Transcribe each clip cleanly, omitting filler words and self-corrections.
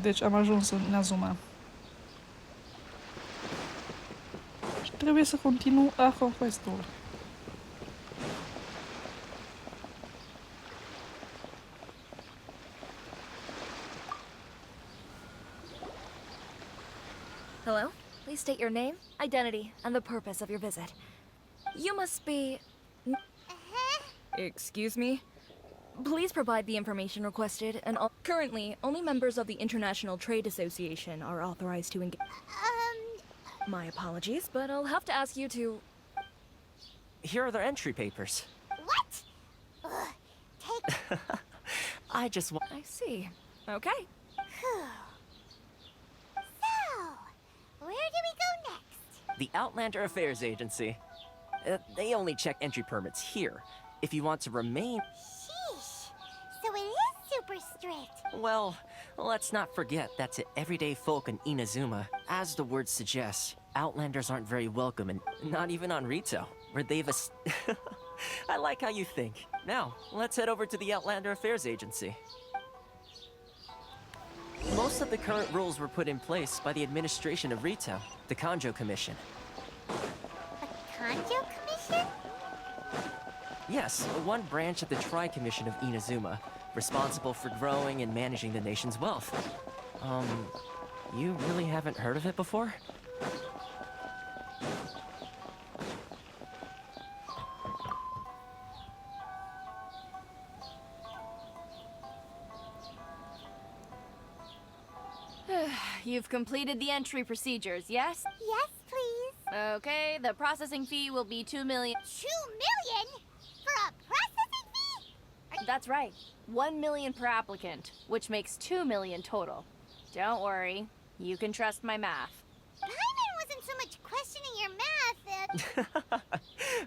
Deci am ajuns în Inazuma. Și trebuie să continu archon quest-ul. Hello? Please state your name, identity, and the purpose of your visit. You must be... Excuse me? Please provide the information requested, and currently, only members of the International Trade Association are authorized to engage. My apologies, but I'll have to ask you to... Here are their entry papers. What? Ugh, take... I just want... I see. Okay. So, where do we go next? The Outlander Affairs Agency. They only check entry permits here. If you want to remain... Sheesh. So it is super strict. Well, let's not forget that to everyday folk in Inazuma, as the word suggests, Outlanders aren't very welcome, and not even on Rito, where they've I like how you think. Now, let's head over to the Outlander Affairs Agency. Most of the current rules were put in place by the administration of Rito, the Kanjo Commission. The Kanjo Commission? Yes, one branch of the Tri-Commission of Inazuma, responsible for growing and managing the nation's wealth. You really haven't heard of it before? You've completed the entry procedures, yes? Yes, please. Okay, the processing fee will be 2 million. 2 million? For a processing fee? That's right. 1 million per applicant, which makes 2 million total. Don't worry, you can trust my math. Paimon wasn't so much questioning your math that...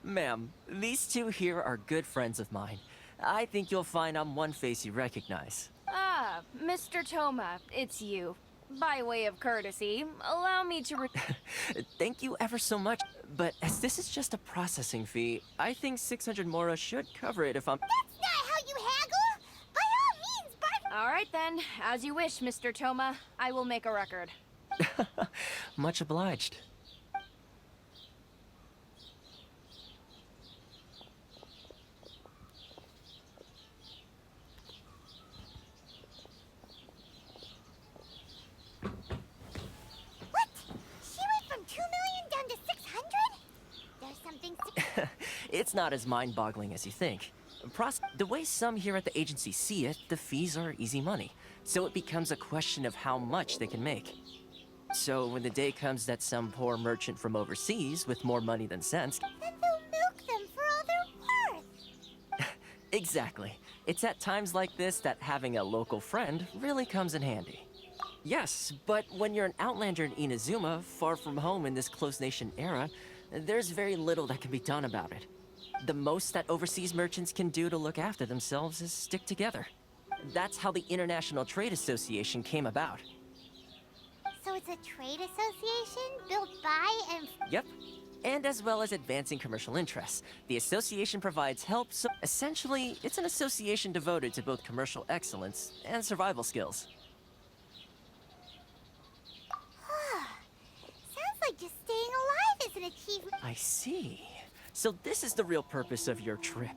Ma'am, these two here are good friends of mine. I think you'll find I'm one face you recognize. Ah, Mr. Toma, it's you. By way of courtesy, allow me to Thank you ever so much, but as this is just a processing fee, I think 600 Mora should cover it if I'm... That's not how you haggle! By all means, Bart... All right then, as you wish, Mr. Toma. I will make a record. Much obliged. What? She went from 2 million down to 600? There's something... It's not as mind-boggling as you think. The way some here at the agency see it, the fees are easy money. So it becomes a question of how much they can make. So when the day comes that some poor merchant from overseas with more money than sense... Then they'll milk them for all they're worth. Exactly. It's at times like this that having a local friend really comes in handy. Yes, but when you're an outlander in Inazuma, far from home in this close nation era, there's very little that can be done about it. The most that overseas merchants can do to look after themselves is stick together. That's how the International Trade Association came about. So it's a trade association built by and... Yep. And as well as advancing commercial interests, the association provides help, so essentially, it's an association devoted to both commercial excellence and survival skills. Sounds like just staying alive is an achievement. I see. So this is the real purpose of your trip.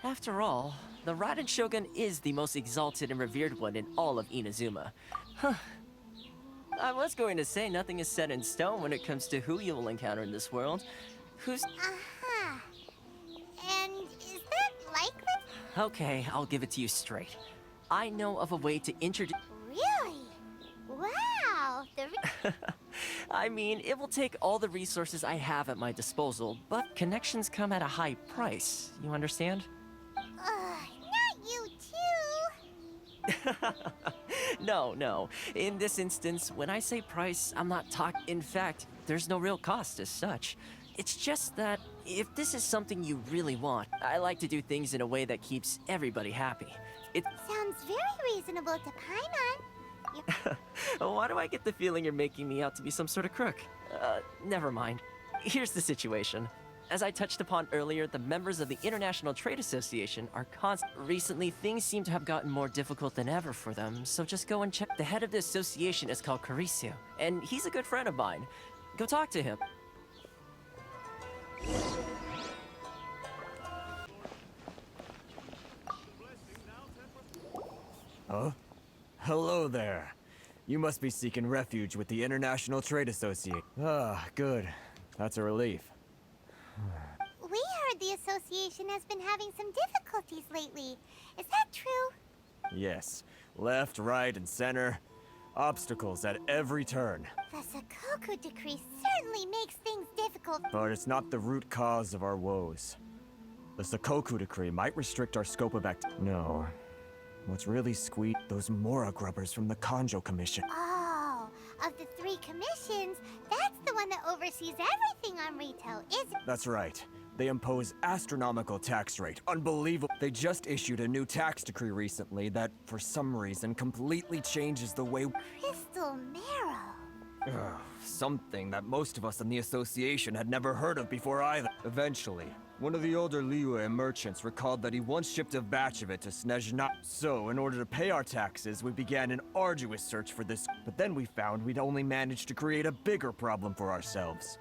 After all, the Raiden Shogun is the most exalted and revered one in all of Inazuma. Huh. I was going to say nothing is set in stone when it comes to who you will encounter in this world. Who's... Uh-huh. And is that likely? Okay, I'll give it to you straight. I know of a way to introduce... Really? Wow. I mean, it will take all the resources I have at my disposal, but connections come at a high price. You understand? Not you too. No. In this instance, when I say price, I'm not talking... In fact, there's no real cost as such. It's just that, if this is something you really want, I like to do things in a way that keeps everybody happy. It... Sounds very reasonable to Paimon. Why do I get the feeling you're making me out to be some sort of crook? Never mind. Here's the situation. As I touched upon earlier, the members of the International Trade Association are recently, things seem to have gotten more difficult than ever for them, so just go and check. The head of the association is called Caricio, and he's a good friend of mine. Go talk to him. Huh? Hello there. You must be seeking refuge with the International Trade Association. Ah, good. That's a relief. We heard the association has been having some difficulties lately. Is that true? Yes. Left, right, and center. Obstacles at every turn. The Sakoku decree certainly makes things difficult. But it's not the root cause of our woes. The Sakoku decree might restrict our scope of No. What's really those Mora grubbers from the Kanjo Commission. Oh, of the 3 commissions, that's the one that oversees everything on retail, isn't it? That's right. They impose astronomical tax rate. Unbelievable. They just issued a new tax decree recently that, for some reason, completely changes the way... Crystal Marrow. Something that most of us in the association had never heard of before either. Eventually, one of the older Liyue merchants recalled that he once shipped a batch of it to Snezhna. So, in order to pay our taxes, we began an arduous search for this. But then we found we'd only managed to create a bigger problem for ourselves.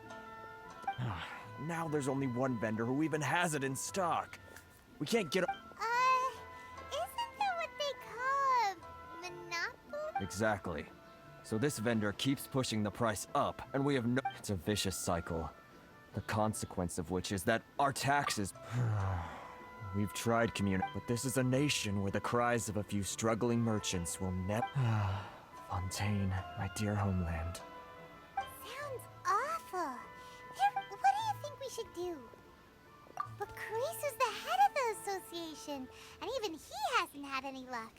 Now there's only one vendor who even has it in stock. We can't get... Isn't that what they call a monopoly? Exactly. So this vendor keeps pushing the price up, and we have no... It's a vicious cycle. The consequence of which is that our taxes... We've tried but this is a nation where the cries of a few struggling merchants will never... Fontaine, my dear homeland. Sounds awful. What do you think we should do? But Carisu's the head of the association, and even he hasn't had any luck.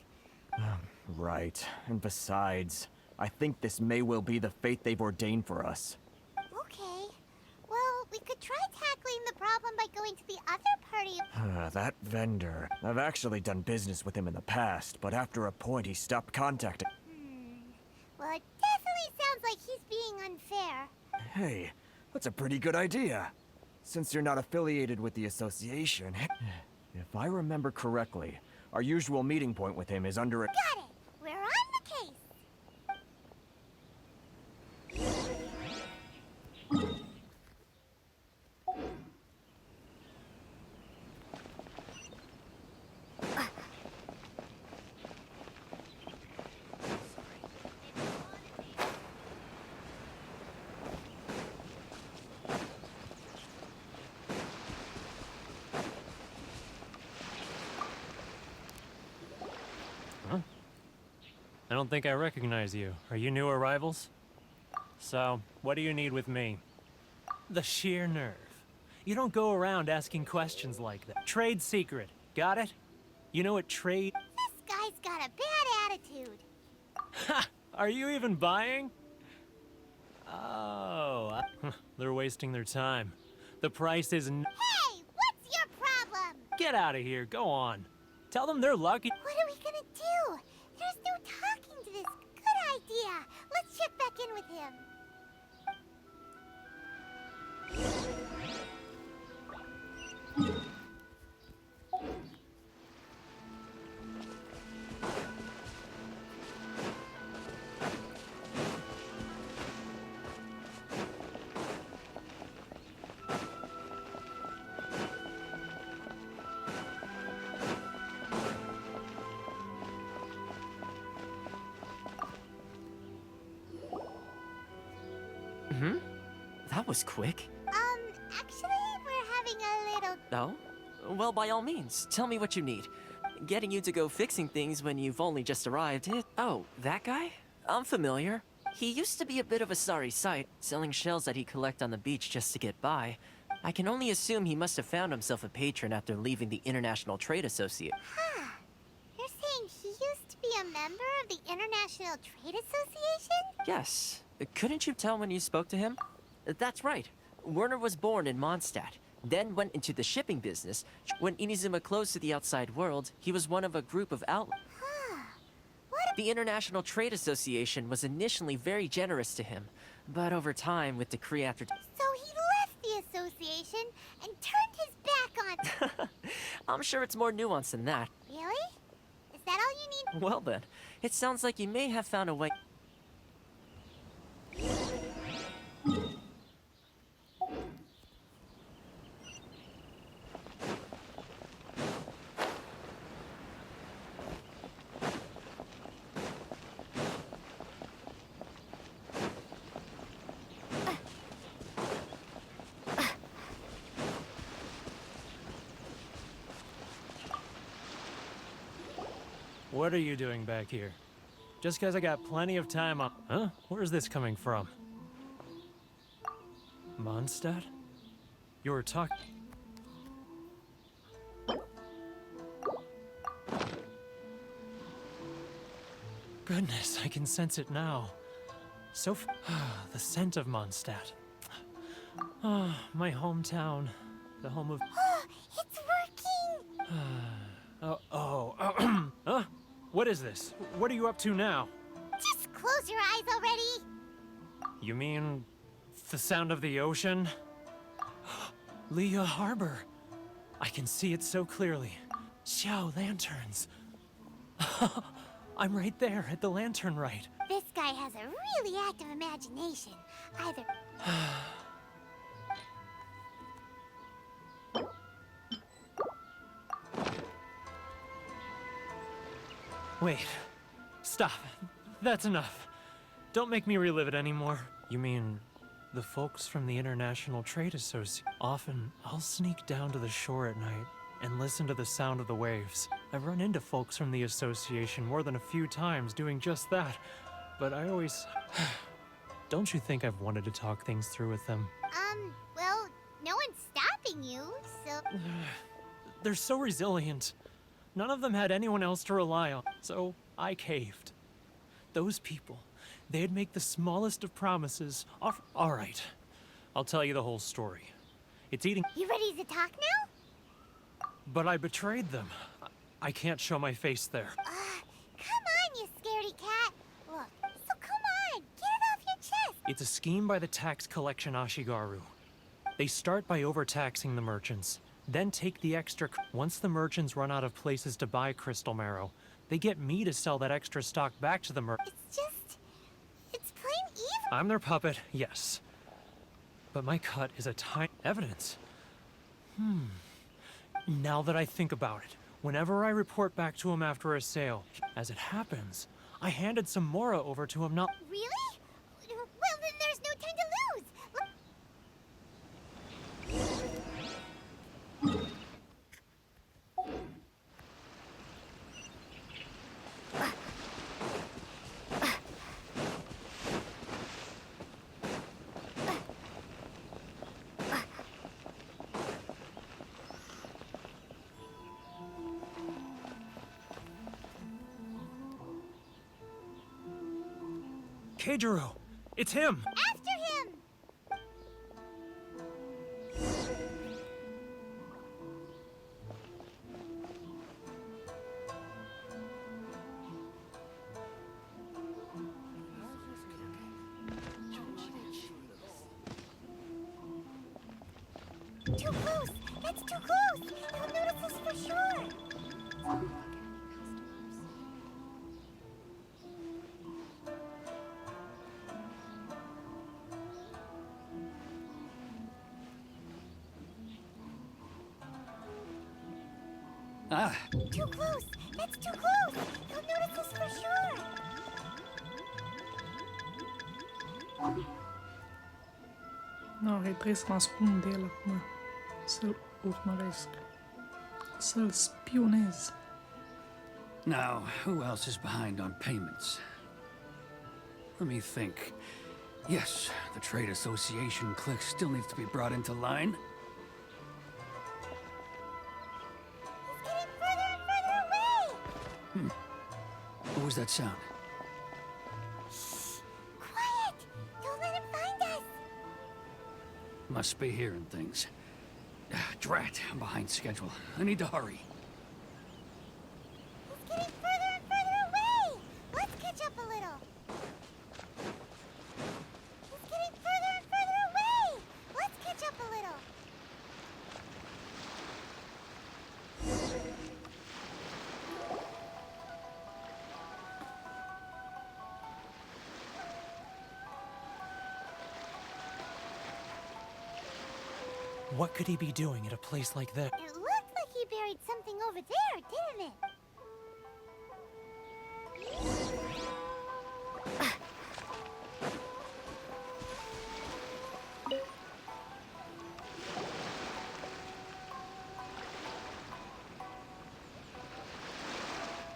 Right. And besides, I think this may well be the fate they've ordained for us. Okay. Well, we could try tackling the problem by going to the other party. That vendor. I've actually done business with him in the past, but after a point he stopped contacting. Well, it definitely sounds like he's being unfair. Hey, that's a pretty good idea. Since you're not affiliated with the association, if I remember correctly, our usual meeting point with him is under a... Got it! We're on the case! I don't think I recognize you. Are you new arrivals? So, what do you need with me? The sheer nerve. You don't go around asking questions like that. Trade secret. Got it? You know what trade... This guy's got a bad attitude. Ha! Are you even buying? Oh, they're wasting their time. The price isn't... Hey, what's your problem? Get out of here. Go on. Tell them they're lucky. What are we gonna do? There's no talking to this. Good idea. Let's check back in with him. That was quick. Actually, we're having a little... Oh? Well, by all means, tell me what you need. Getting you to go fixing things when you've only just arrived. Oh, that guy? I'm familiar. He used to be a bit of a sorry sight, selling shells that he'd collect on the beach just to get by. I can only assume he must have found himself a patron after leaving the International Trade Association. Huh. You're saying he used to be a member of the International Trade Association? Yes. Couldn't you tell when you spoke to him? That's right. Werner was born in Mondstadt, then went into the shipping business. When Inazuma closed to the outside world, he was one of a group of outlets. Huh. The International Trade Association was initially very generous to him, but over time, with decree after... So he left the the association and turned his back on... I'm sure it's more nuanced than that. Really? Is that all you need? Well then, it sounds like you may have found a way. What are you doing back here? Just because I got plenty of time on... Huh? Where's this coming from? Mondstadt? You were talking... Goodness, I can sense it now. The scent of Mondstadt. Ah, my hometown. The home of... It's working! Huh? What is this? What are you up to now? Just close your eyes already! You mean the sound of the ocean? Leah Harbor. I can see it so clearly. Xiao lanterns. I'm right there at the lantern right. This guy has a really active imagination. Either... Wait. Stop. That's enough. Don't make me relive it anymore. You mean the folks from the International Trade Association? Often, I'll sneak down to the shore at night and listen to the sound of the waves. I've run into folks from the association more than a few times doing just that, but I always... Don't you think I've wanted to talk things through with them? Well, no one's stopping you, so... They're so resilient. None of them had anyone else to rely on, so I caved. Those people, they'd make the smallest of promises. All right, I'll tell you the whole story. It's eating... You ready to talk now? But I betrayed them. I can't show my face there. Come on, you scaredy cat. Look, so come on, get it off your chest. It's a scheme by the tax collection Ashigaru. They start by overtaxing the merchants, then take the extra... Once the merchants run out of places to buy crystal marrow, they get me to sell that extra stock back to the It's plain evil. I'm their puppet, yes. But my cut is a tiny... Evidence. Now that I think about it, whenever I report back to him after a sale, as it happens, I handed some Mora over to him not... Really? Well, then there's no time to lose. Keijiro! It's him! After him! Too close! That's too close! He'll notice us for sure! Too close! That's too close! He'll notice us for sure! Nu, trebuie să mă ascund de el acum. Să-l urmăresc. Să-l spionez. Now, who else is behind on payments? Let me think. Yes, the Trade Association clique still needs to be brought into line. He's getting further and further away! What was that sound? Quiet! Don't let him find us! Must be hearing things. Drat, I'm behind schedule. I need to hurry. He's getting further and further away! Let's catch up a little! He's getting further and further away! Let's catch up a little! What could he be doing at a place like that? It looked like he buried something over there, didn't it?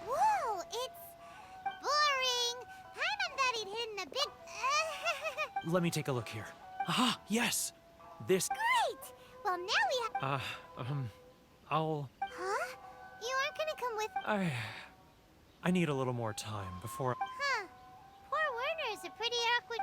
Whoa, it's boring. Paimon thought he'd hidden a big... Let me take a look here. Ah, yes! This... Great! Well, now we have... I'll... Huh? You aren't gonna come with... I need a little more time before... Huh. Poor Werner is a pretty awkward...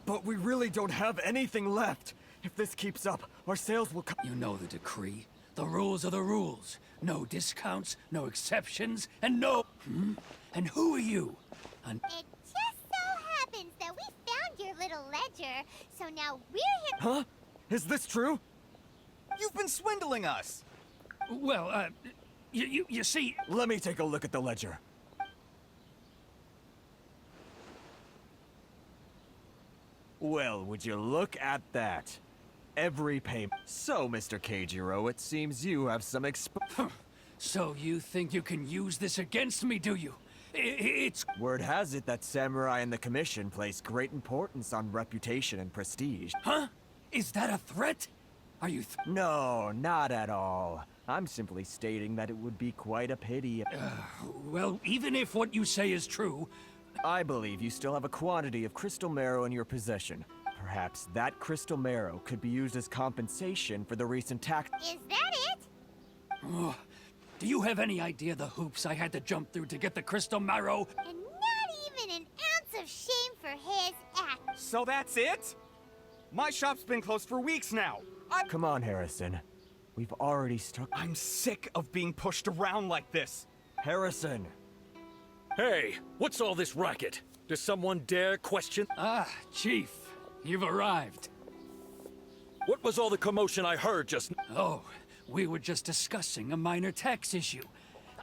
But we really don't have anything left. If this keeps up, our sales will come. You know the decree. The rules are the rules. No discounts, no exceptions, and no... And who are you? It just so happens that we found your little ledger, so now we're here... Huh? Is this true? You've been swindling us! Well, you see... Let me take a look at the ledger. Well, would you look at that? Every payment. So, Mr. Keijiro, it seems you have some So you think you can use this against me, do you? It's... Word has it that Samurai and the Commission place great importance on reputation and prestige. Huh? Is that a threat? Are you... No, not at all. I'm simply stating that it would be quite a pity if... Well, even if what you say is true... I believe you still have a quantity of crystal marrow in your possession. Perhaps that crystal marrow could be used as compensation for the recent tax... Is that it? Oh, do you have any idea the hoops I had to jump through to get the crystal marrow? And not even an ounce of shame for his act. So that's it? My shop's been closed for weeks now. Come on, Harrison. We've already struck... I'm sick of being pushed around like this. Harrison! Hey, what's all this racket? Does someone dare question? Ah, Chief, you've arrived. What was all the commotion I heard just... Oh, we were just discussing a minor tax issue.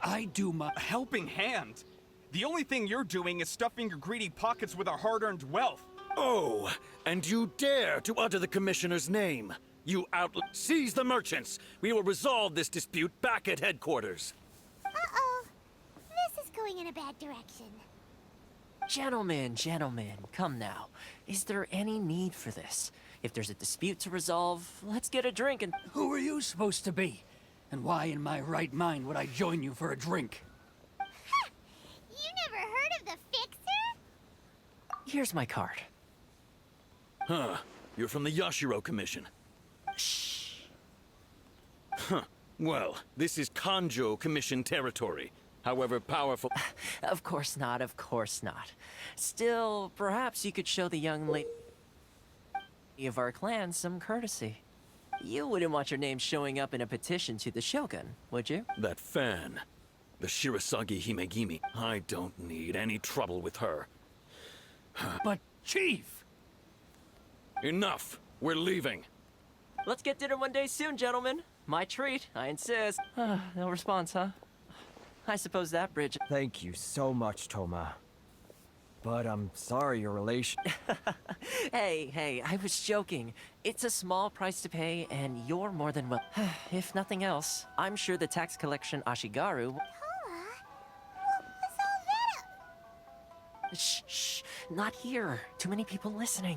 I do my... A helping hand? The only thing you're doing is stuffing your greedy pockets with our hard-earned wealth. Oh, and you dare to utter the Commissioner's name. You Seize the merchants. We will resolve this dispute back at headquarters. Uh-oh. This is going in a bad direction. Gentlemen, come now. Is there any need for this? If there's a dispute to resolve, let's get a drink and... Who are you supposed to be? And why in my right mind would I join you for a drink? Ha! You never heard of the Fixer? Here's my card. Huh. You're from the Yashiro Commission. Shh. Huh. Well, this is Kanjo Commission territory. However powerful... Of course not. Still, perhaps you could show the young lady of our clan some courtesy. You wouldn't want your name showing up in a petition to the Shogun, would you? That fan. The Shirasagi Himegimi. I don't need any trouble with her. But, Chief! Enough! We're leaving. Let's get dinner one day soon, gentlemen. My treat, I insist. No response, huh? I suppose that bridge... Thank you so much, Toma. But I'm sorry your relation... Hey, I was joking. It's a small price to pay, and you're more than well... If nothing else, I'm sure the tax collection Ashigaru... Toma? What was all that? Shh, not here. Too many people listening.